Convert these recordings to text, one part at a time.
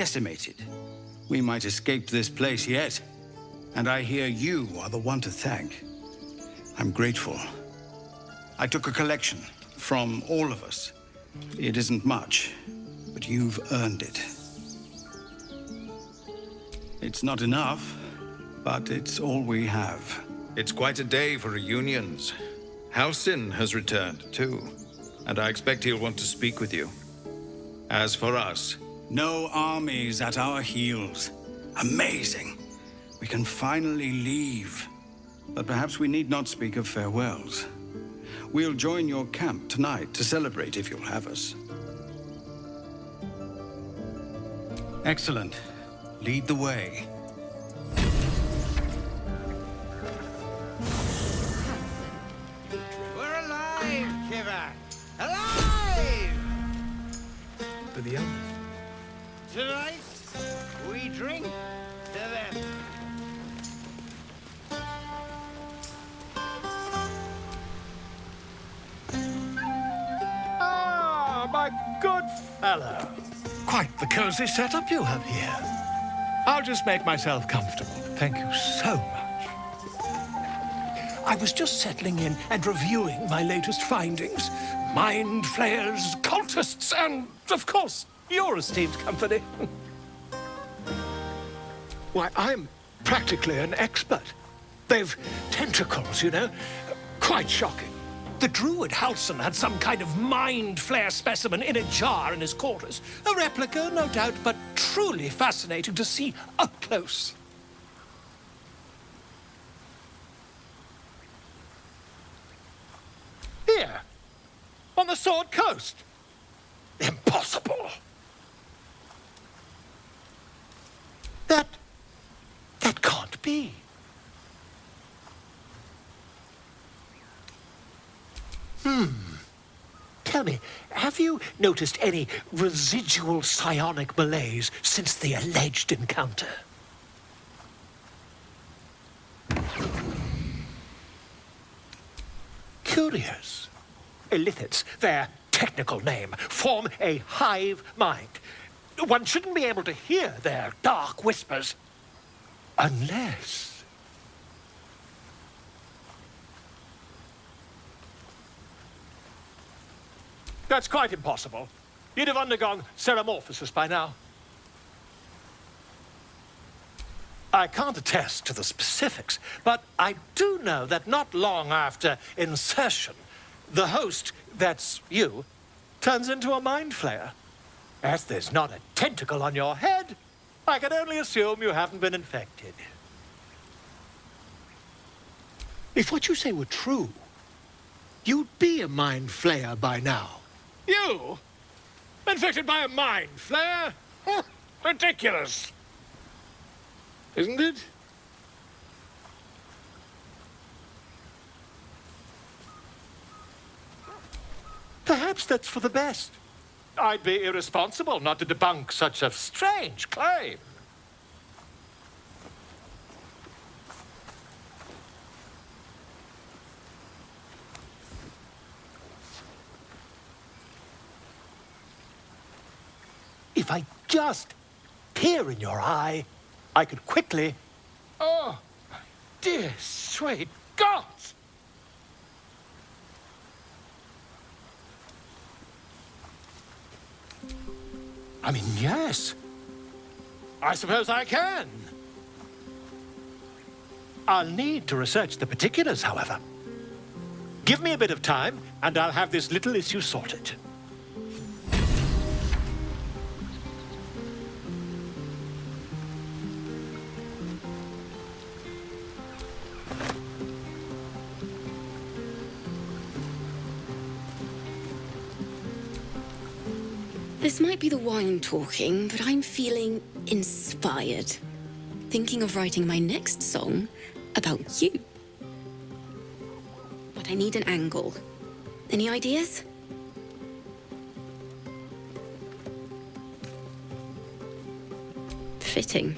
decimated. We might escape this place yet. And I hear you are the one to thank. I'm grateful. I took a collection from all of us. It isn't much, but you've earned it. It's not enough, but it's all we have. It's quite a day for reunions. Halsin has returned, too. And I expect he'll want to speak with you. As for us... No armies at our heels. Amazing. We can finally leave. But perhaps we need not speak of farewells. We'll join your camp tonight to celebrate if you'll have us. Excellent. Lead the way. We're alive, Kiva! Alive! For the others. Tonight, we drink to them. Ah, my good fellow. Quite the cozy setup you have here. I'll just make myself comfortable. Thank you so much. I was just settling in and reviewing my latest findings. Mind flayers, cultists, and, of course, your esteemed company. Why, I'm practically an expert. They've tentacles, you know. Quite shocking. The druid Halsin had some kind of mind flare specimen in a jar in his quarters. A replica, no doubt, but truly fascinating to see up close. Here, on the Sword Coast. Impossible. That can't be. Tell me, have you noticed any residual psionic malaise since the alleged encounter? Curious. Illithids, their technical name, form a hive mind. One shouldn't be able to hear their dark whispers unless... That's quite impossible. You'd have undergone ceramorphosis by now. I can't attest to the specifics, but I do know that not long after insertion, the host, that's you, turns into a mind flayer. As there's not a tentacle on your head, I can only assume you haven't been infected. If what you say were true, you'd be a mind flayer by now. You? Infected by a mind flayer? Ridiculous. Isn't it? Perhaps that's for the best. I'd be irresponsible not to debunk such a strange claim. If I just peer in your eye, I could quickly... Oh, my dear, sweet gods! I mean, yes. I suppose I can. I'll need to research the particulars, however. Give me a bit of time, and I'll have this little issue sorted. This might be the wine talking, but I'm feeling inspired. Thinking of writing my next song about you. But I need an angle. Any ideas? Fitting.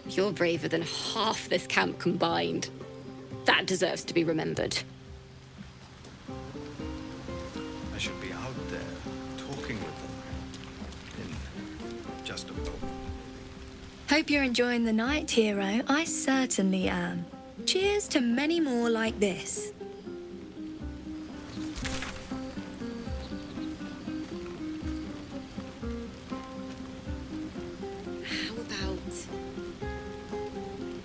You're braver than half this camp combined. That deserves to be remembered. I should be out there, talking with them. In just a Hope you're enjoying the night, hero. I certainly am. Cheers to many more like this. How about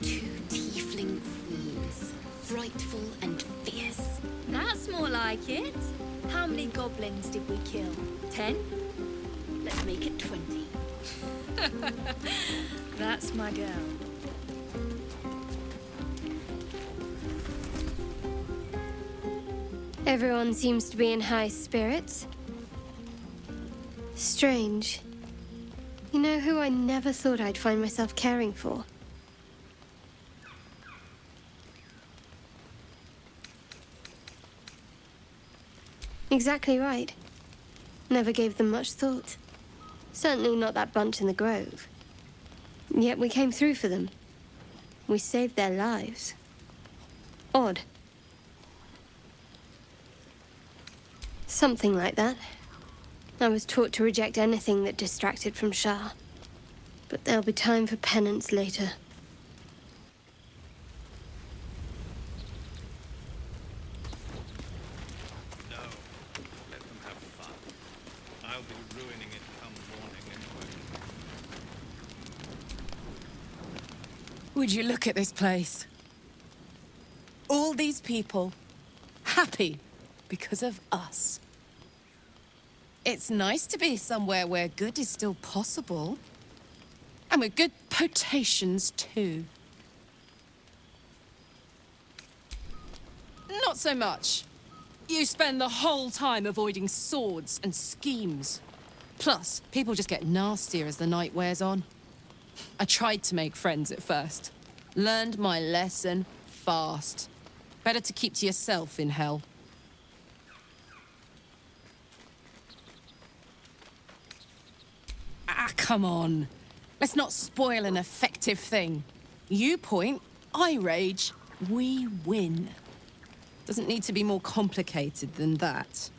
two tiefling queens, frightful and fierce? That's more like it. How many goblins did we kill? 10? Let's make it 20. That's my girl. Everyone seems to be in high spirits. Strange. You know who I never thought I'd find myself caring for? Exactly right. Never gave them much thought. Certainly not that bunch in the grove. Yet we came through for them. We saved their lives. Odd. Something like that. I was taught to reject anything that distracted from Shah. But there'll be time for penance later. No, let them have fun. I'll be ruining it come morning anyway. Would you look at this place? All these people, happy because of us. It's nice to be somewhere where good is still possible. And with good potations, too. Not so much. You spend the whole time avoiding swords and schemes. Plus, people just get nastier as the night wears on. I tried to make friends at first. Learned my lesson fast. Better to keep to yourself in hell. Ah, come on. Let's not spoil an effective thing. You point, I rage, we win. Doesn't need to be more complicated than that.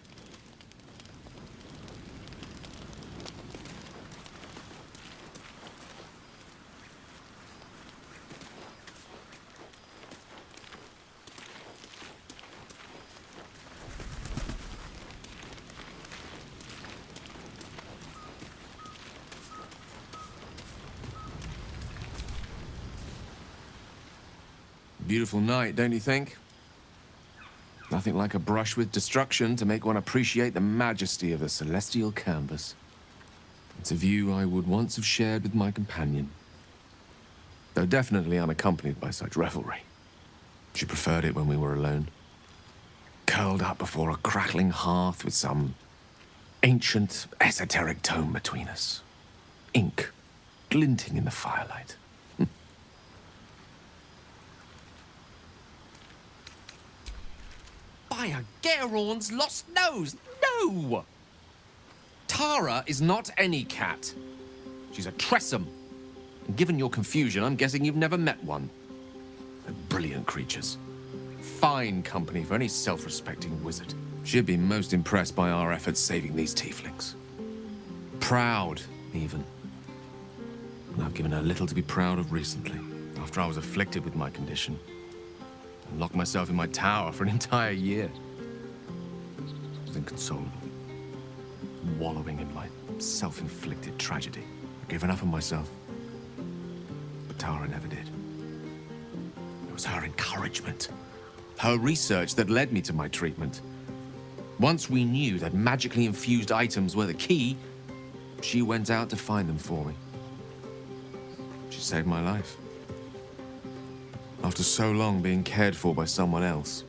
Beautiful night, don't you think? Nothing like a brush with destruction to make one appreciate the majesty of a celestial canvas. It's a view I would once have shared with my companion, though definitely unaccompanied by such revelry. She preferred it when we were alone, curled up before a crackling hearth with some ancient, esoteric tome between us. Ink glinting in the firelight. By a Gerawn's lost nose! No! Tara is not any cat. She's a Tressum. And given your confusion, I'm guessing you've never met one. They're brilliant creatures. Fine company for any self-respecting wizard. She'd be most impressed by our efforts saving these tieflings. Proud, even. And I've given her little to be proud of recently, after I was afflicted with my condition. And locked myself in my tower for an entire year. I was inconsolable, wallowing in my self-inflicted tragedy. I'd given up on myself. But Tara never did. It was her encouragement, her research that led me to my treatment. Once we knew that magically infused items were the key, she went out to find them for me. She saved my life. After so long being cared for by someone else,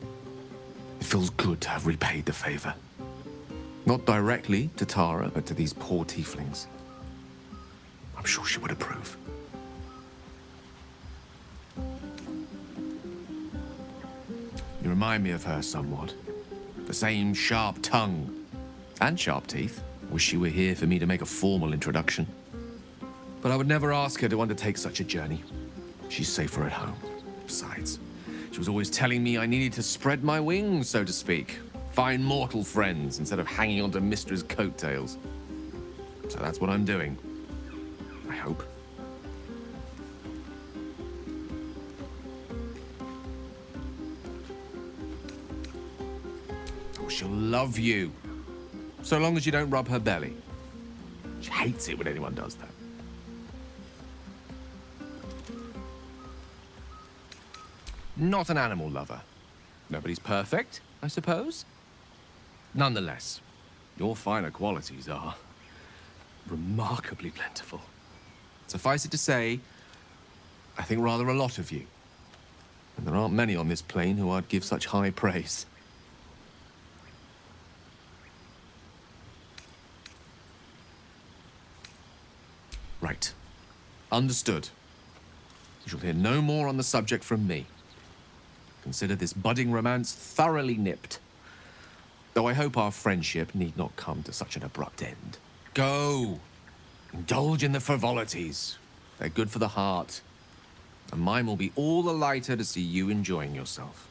it feels good to have repaid the favor. Not directly to Tara, but to these poor tieflings. I'm sure she would approve. You remind me of her somewhat. The same sharp tongue and sharp teeth. Wish she were here for me to make a formal introduction. But I would never ask her to undertake such a journey. She's safer at home. Besides, she was always telling me I needed to spread my wings, so to speak. Find mortal friends instead of hanging onto Mistra's coattails. So that's what I'm doing. I hope. Oh, she'll love you. So long as you don't rub her belly. She hates it when anyone does that. Not an animal lover. Nobody's perfect, I suppose. Nonetheless, your finer qualities are remarkably plentiful. Suffice it to say, I think rather a lot of you. And there aren't many on this plane who I'd give such high praise. Right. Understood. You shall hear no more on the subject from me. Consider this budding romance thoroughly nipped. Though I hope our friendship need not come to such an abrupt end. Go! Indulge in the frivolities. They're good for the heart. And mine will be all the lighter to see you enjoying yourself.